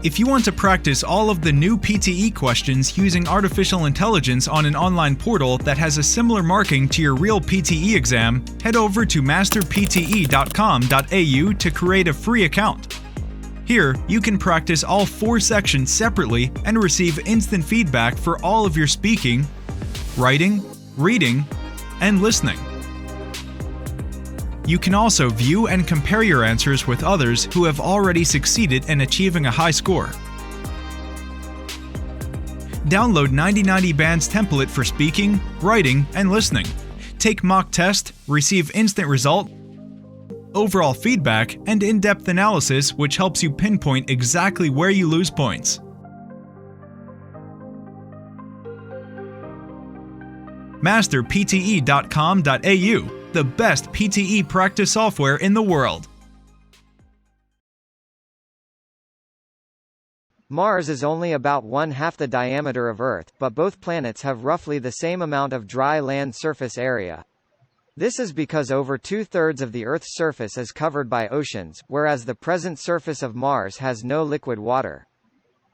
If you want to practice all of the new PTE questions using artificial intelligence on an online portal that has a similar marking to your real PTE exam, head over to masterpte.com.au to create a free account. Here, you can practice all 4 sections separately and receive instant feedback for all of your speaking, writing, reading, and listening. You can also view and compare your answers with others who have already succeeded in achieving a high score. Download 9090 Band's template for speaking, writing, and listening. Take mock test, receive instant result, overall feedback, and in-depth analysis which helps you pinpoint exactly where you lose points. masterpte.com.au, the best PTE practice software in the world. Mars is only about 1/2 the diameter of Earth, but both planets have roughly the same amount of dry land surface area. This is because over 2/3 of the Earth's surface is covered by oceans, whereas the present surface of Mars has no liquid water.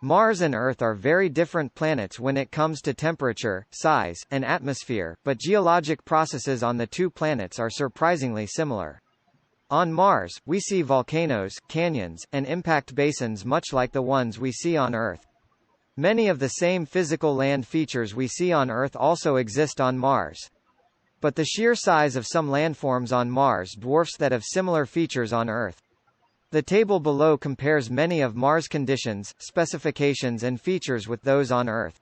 Mars and Earth are very different planets when it comes to temperature, size, and atmosphere, but geologic processes on the 2 planets are surprisingly similar. On Mars, we see volcanoes, canyons, and impact basins much like the ones we see on Earth. Many of the same physical land features we see on Earth also exist on Mars. But the sheer size of some landforms on Mars dwarfs that of similar features on Earth. The table below compares many of Mars' conditions, specifications and features with those on Earth.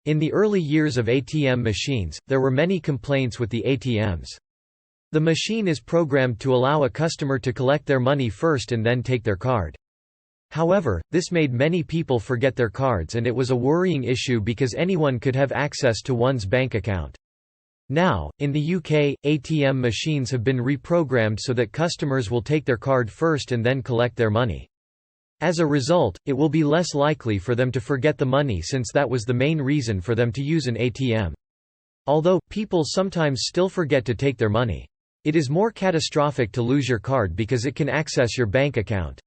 In the early years of ATM machines, there were many complaints with the ATMs. The machine is programmed to allow a customer to collect their money first and then take their card. However, this made many people forget their cards, and it was a worrying issue because anyone could have access to one's bank account. Now, in the UK, ATM machines have been reprogrammed so that customers will take their card first and then collect their money. As a result, it will be less likely for them to forget the money, since that was the main reason for them to use an ATM. Although, people sometimes still forget to take their money. It is more catastrophic to lose your card because it can access your bank account.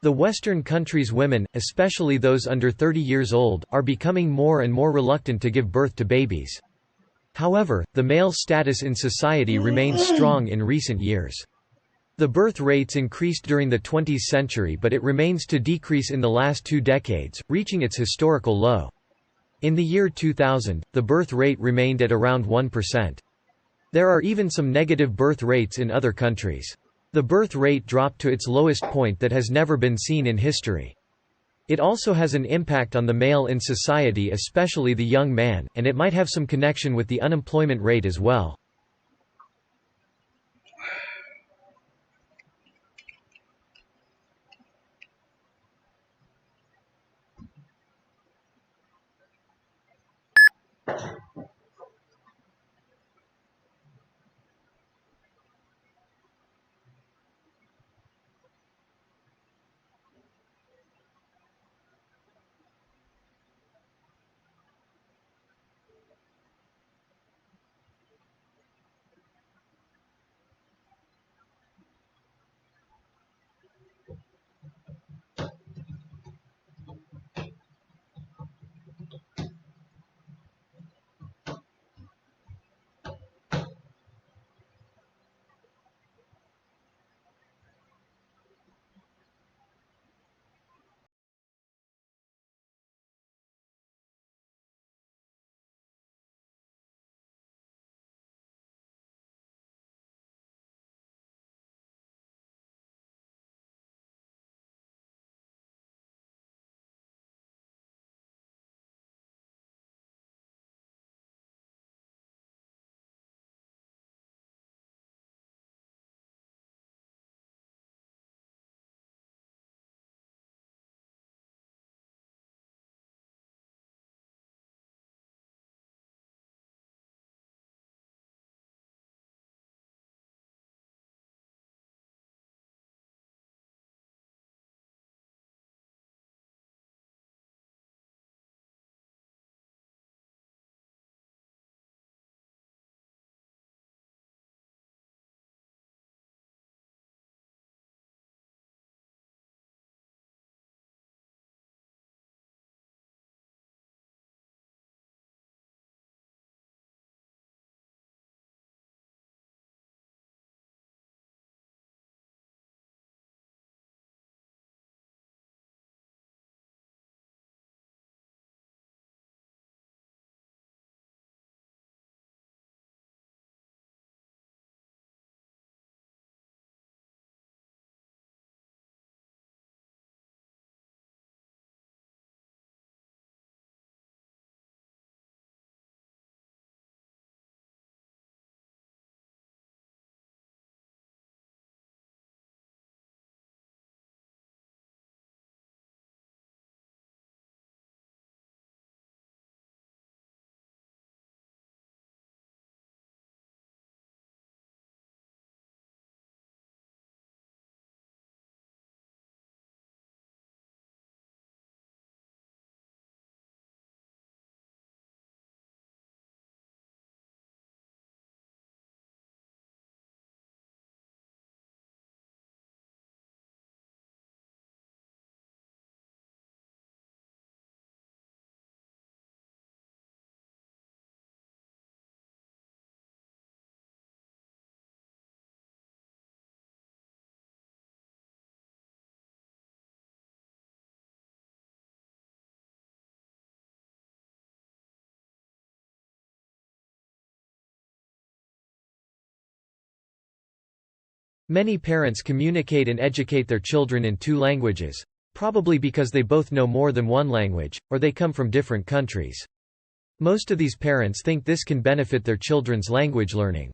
The Western countries' women, especially those under 30 years old, are becoming more and more reluctant to give birth to babies. However, the male status in society remains strong in recent years. The birth rates increased during the 20th century, but it remains to decrease in the last 2 decades, reaching its historical low. In the year 2000, the birth rate remained at around 1%. There are even some negative birth rates in other countries. The birth rate dropped to its lowest point that has never been seen in history. It also has an impact on the male in society, especially the young man, and it might have some connection with the unemployment rate as well. Many parents communicate and educate their children in two languages, probably because they both know more than one language, or they come from different countries. Most of these parents think this can benefit their children's language learning.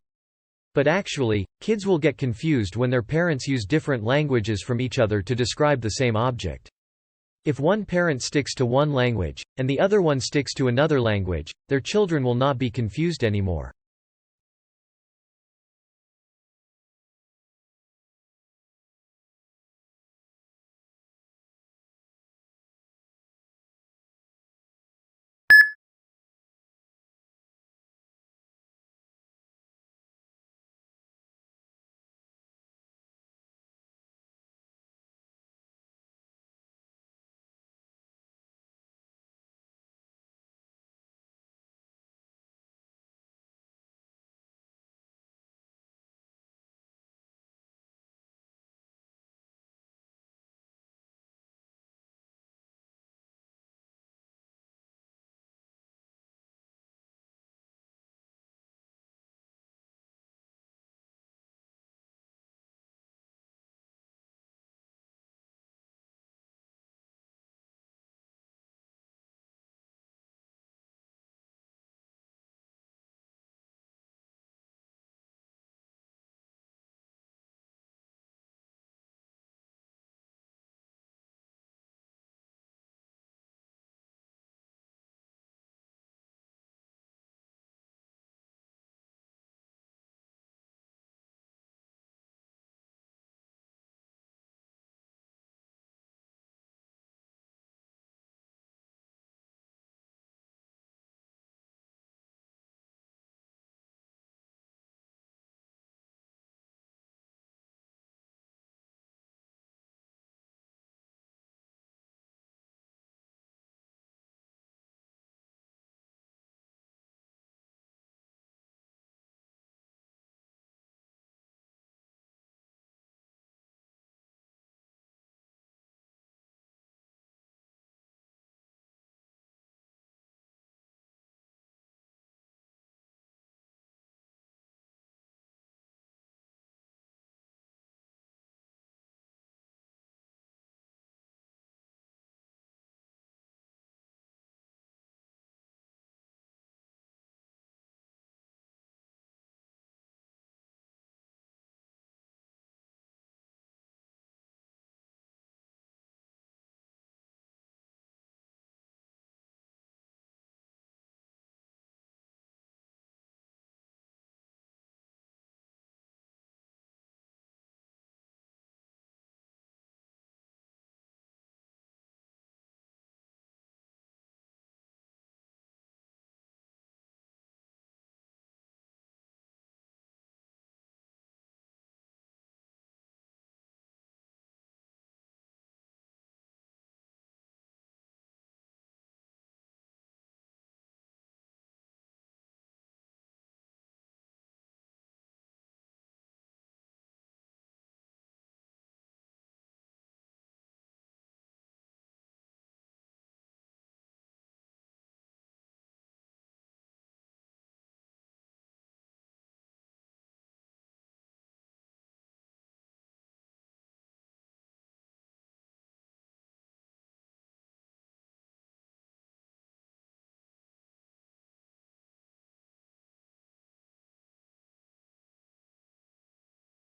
But actually, kids will get confused when their parents use different languages from each other to describe the same object. If one parent sticks to one language, and the other one sticks to another language, their children will not be confused anymore.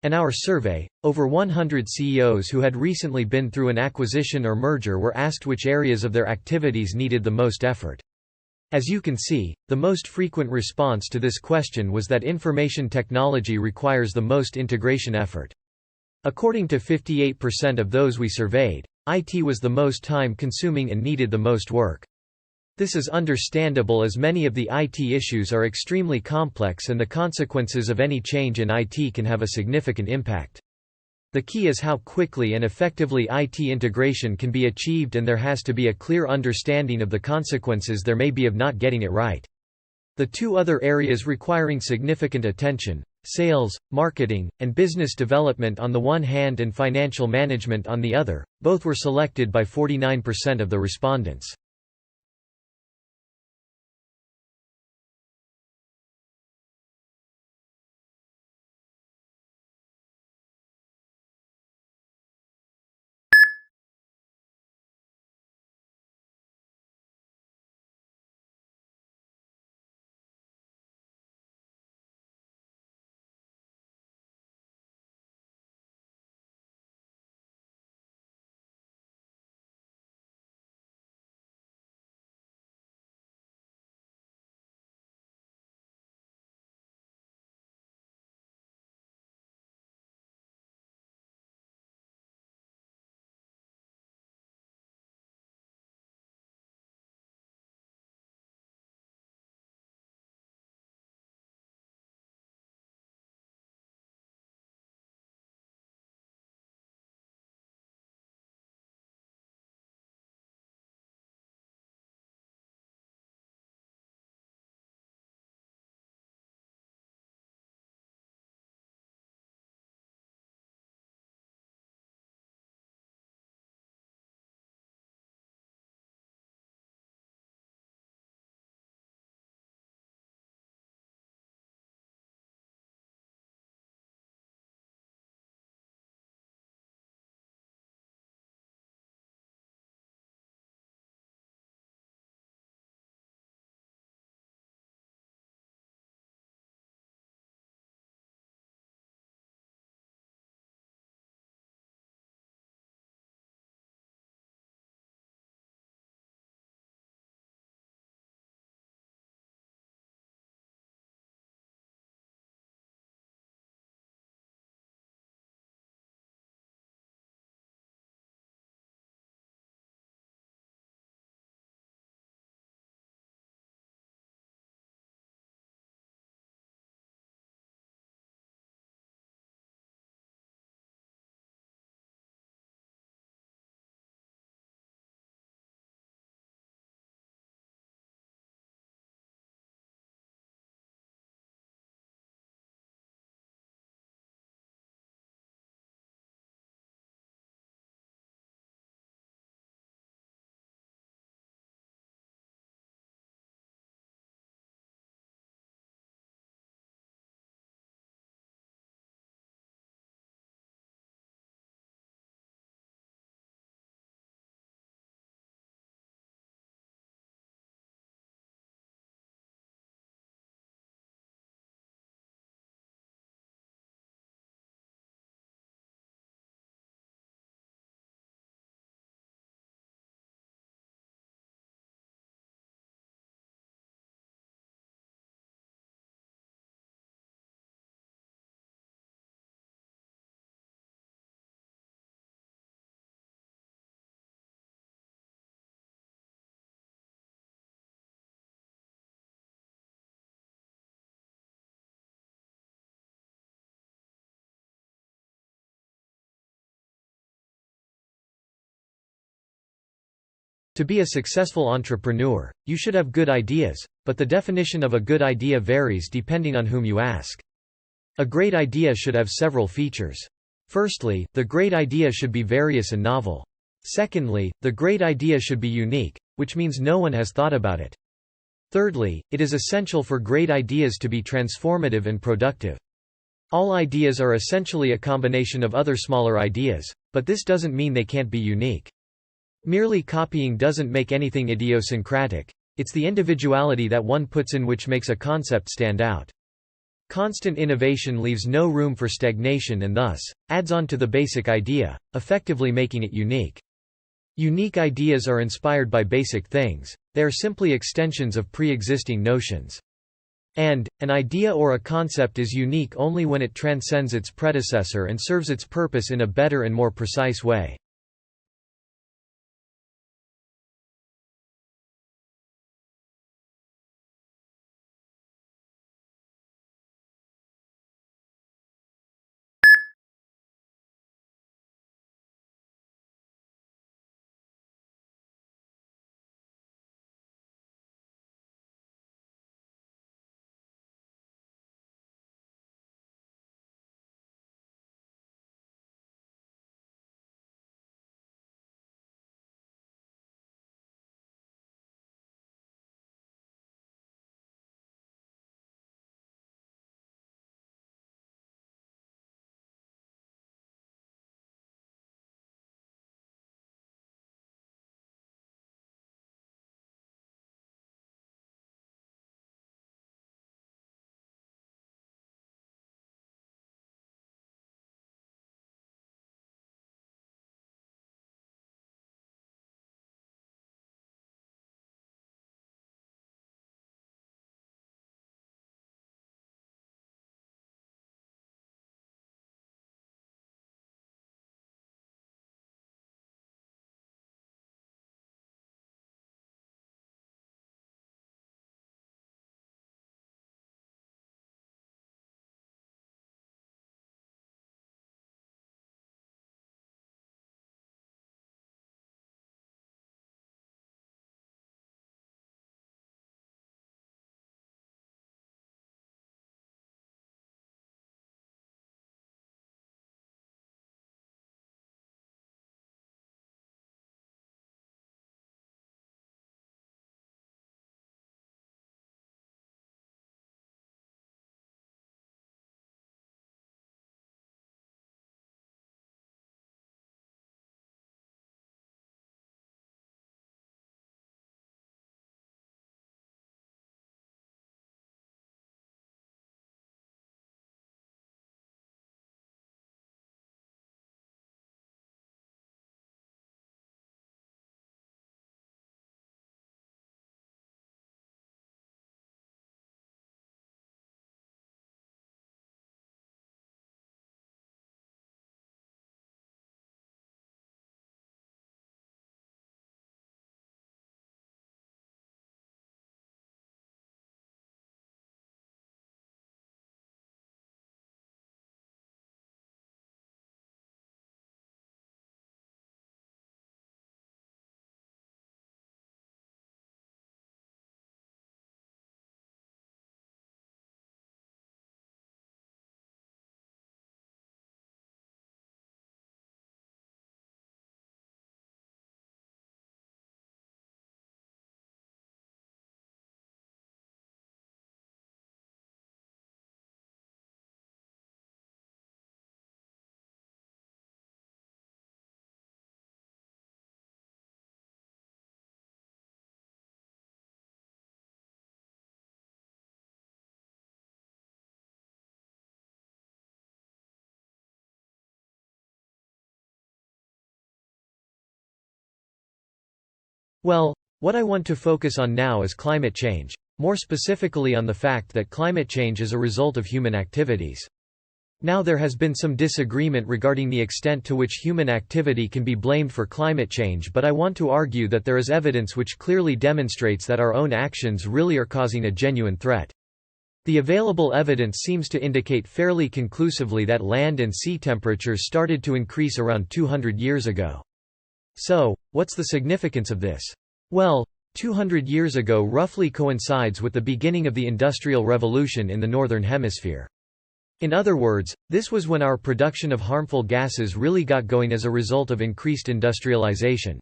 In our survey, over 100 CEOs who had recently been through an acquisition or merger were asked which areas of their activities needed the most effort. As you can see, the most frequent response to this question was that information technology requires the most integration effort. According to 58% of those we surveyed, IT was the most time-consuming and needed the most work. This is understandable as many of the IT issues are extremely complex and the consequences of any change in IT can have a significant impact. The key is how quickly and effectively IT integration can be achieved, and there has to be a clear understanding of the consequences there may be of not getting it right. The two other areas requiring significant attention, sales, marketing, and business development on the one hand and financial management on the other, both were selected by 49% of the respondents. To be a successful entrepreneur, you should have good ideas, but the definition of a good idea varies depending on whom you ask. A great idea should have several features. Firstly, the great idea should be various and novel. Secondly, the great idea should be unique, which means no one has thought about it. Thirdly, it is essential for great ideas to be transformative and productive. All ideas are essentially a combination of other smaller ideas, but this doesn't mean they can't be unique. Merely copying doesn't make anything idiosyncratic. It's the individuality that one puts in which makes a concept stand out. Constant innovation leaves no room for stagnation and thus, adds on to the basic idea, effectively making it unique. Unique ideas are inspired by basic things, they are simply extensions of pre-existing notions. And, an idea or a concept is unique only when it transcends its predecessor and serves its purpose in a better and more precise way. Well, what I want to focus on now is climate change, more specifically on the fact that climate change is a result of human activities. Now there has been some disagreement regarding the extent to which human activity can be blamed for climate change, but I want to argue that there is evidence which clearly demonstrates that our own actions really are causing a genuine threat. The available evidence seems to indicate fairly conclusively that land and sea temperatures started to increase around 200 years ago. So, what's the significance of this? Well, 200 years ago roughly coincides with the beginning of the Industrial Revolution in the Northern Hemisphere. In other words, this was when our production of harmful gases really got going as a result of increased industrialization.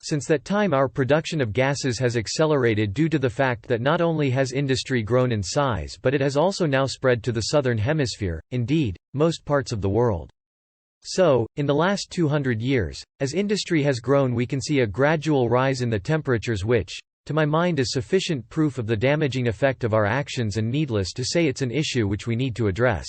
Since that time our production of gases has accelerated due to the fact that not only has industry grown in size but it has also now spread to the Southern Hemisphere, indeed, most parts of the world. So, in the last 200 years, as industry has grown we can see a gradual rise in the temperatures which, to my mind, is sufficient proof of the damaging effect of our actions and needless to say it's an issue which we need to address.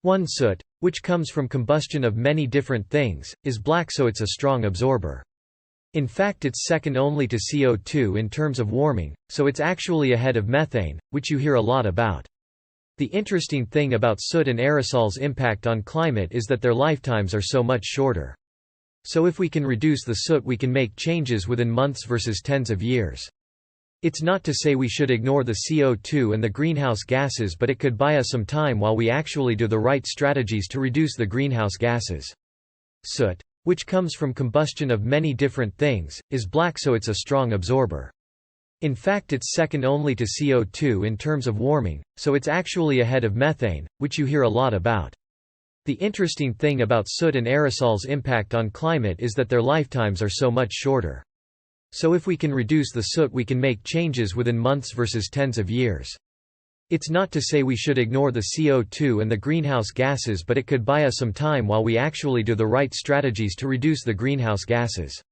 One soot, which comes from combustion of many different things, is black so it's a strong absorber. In fact it's second only to CO2 in terms of warming, so it's actually ahead of methane, which you hear a lot about. The interesting thing about soot and aerosols' impact on climate is that their lifetimes are so much shorter. So if we can reduce the soot we can make changes within months versus tens of years. It's not to say we should ignore the CO2 and the greenhouse gases, but it could buy us some time while we actually do the right strategies to reduce the greenhouse gases. Soot, which comes from combustion of many different things, is black so it's a strong absorber. In fact it's second only to CO2 in terms of warming, so it's actually ahead of methane, which you hear a lot about. The interesting thing about soot and aerosols' impact on climate is that their lifetimes are so much shorter. So if we can reduce the soot, we can make changes within months versus tens of years. It's not to say we should ignore the CO2 and the greenhouse gases, but it could buy us some time while we actually do the right strategies to reduce the greenhouse gases.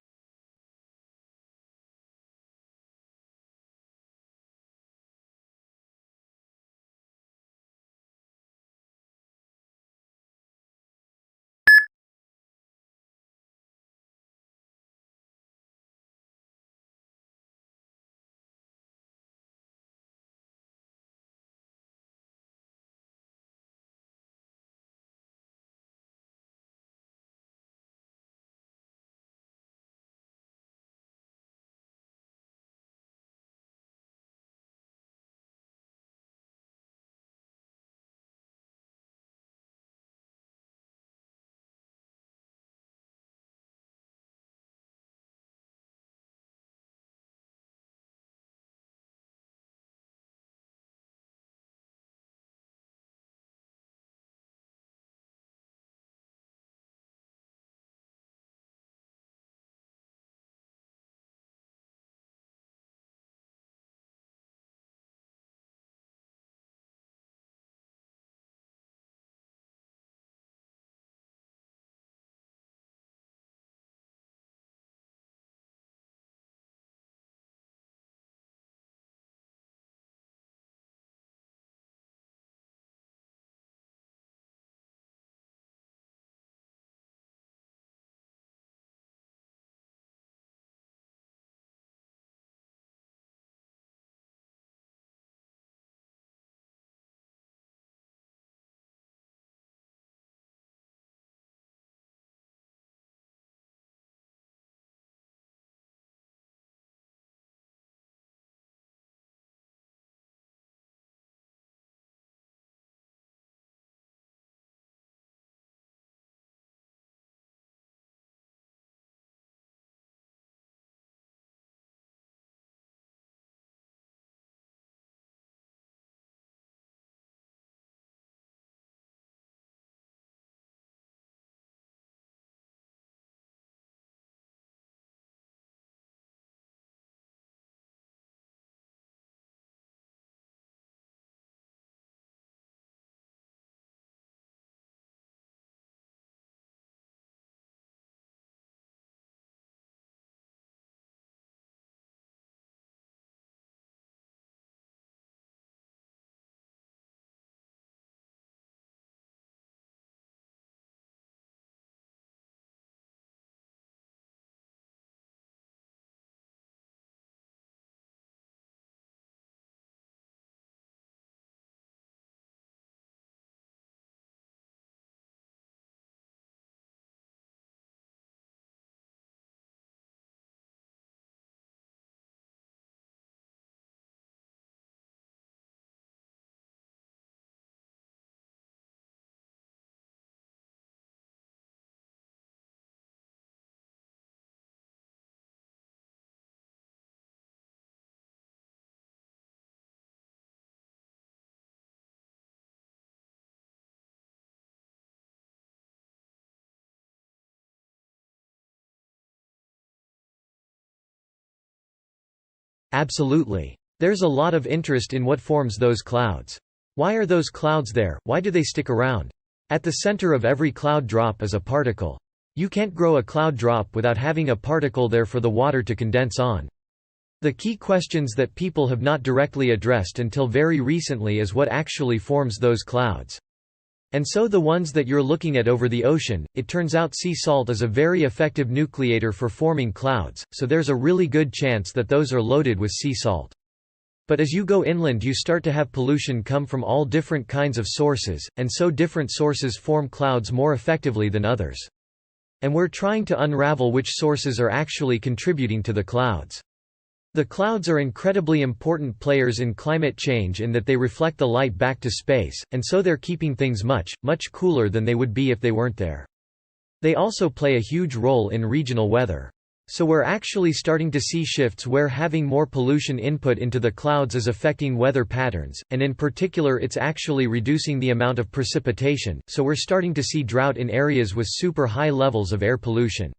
Absolutely. There's a lot of interest in what forms those clouds. Why are those clouds there? Why do they stick around? At the center of every cloud drop is a particle. You can't grow a cloud drop without having a particle there for the water to condense on. The key questions that people have not directly addressed until very recently is what actually forms those clouds. And so the ones that you're looking at over the ocean, it turns out sea salt is a very effective nucleator for forming clouds, so there's a really good chance that those are loaded with sea salt. But as you go inland you start to have pollution come from all different kinds of sources, and so different sources form clouds more effectively than others. And we're trying to unravel which sources are actually contributing to the clouds. The clouds are incredibly important players in climate change in that they reflect the light back to space, and so they're keeping things much, much cooler than they would be if they weren't there. They also play a huge role in regional weather. So we're actually starting to see shifts where having more pollution input into the clouds is affecting weather patterns, and in particular it's actually reducing the amount of precipitation, so we're starting to see drought in areas with super high levels of air pollution.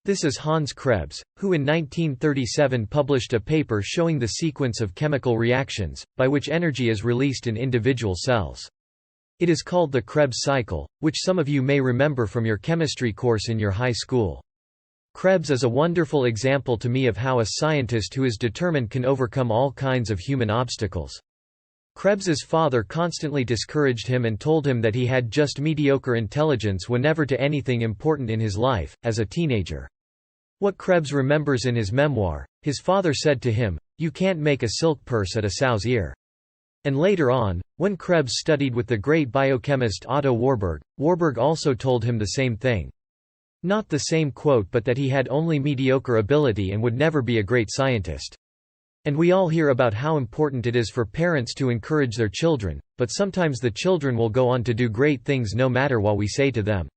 This is Hans Krebs, who in 1937 published a paper showing the sequence of chemical reactions, by which energy is released in individual cells. It is called the Krebs cycle, which some of you may remember from your chemistry course in your high school. Krebs is a wonderful example to me of how a scientist who is determined can overcome all kinds of human obstacles. Krebs's father constantly discouraged him and told him that he had just mediocre intelligence when never to anything important in his life, as a teenager. What Krebs remembers in his memoir, his father said to him, "You can't make a silk purse at a sow's ear." And later on, when Krebs studied with the great biochemist Otto Warburg, Warburg also told him the same thing. Not the same quote, but that he had only mediocre ability and would never be a great scientist. And we all hear about how important it is for parents to encourage their children, but sometimes the children will go on to do great things no matter what we say to them.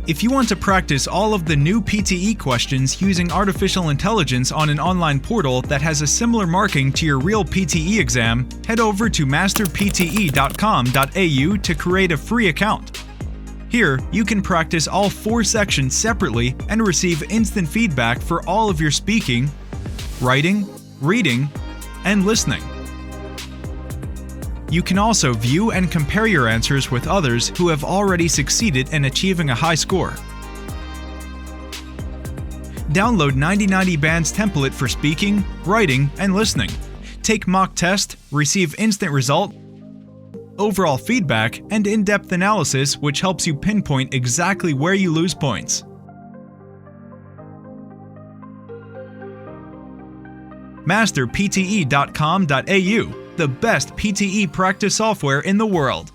If you want to practice all of the new PTE questions using artificial intelligence on an online portal that has a similar marking to your real PTE exam, head over to masterpte.com.au to create a free account. Here, you can practice all 4 sections separately and receive instant feedback for all of your speaking, writing, reading, and listening. You can also view and compare your answers with others who have already succeeded in achieving a high score. Download 9090 Band's template for speaking, writing, and listening. Take mock test, receive instant result, overall feedback, and in-depth analysis which helps you pinpoint exactly where you lose points. Masterpte.com.au, the best PTE practice software in the world.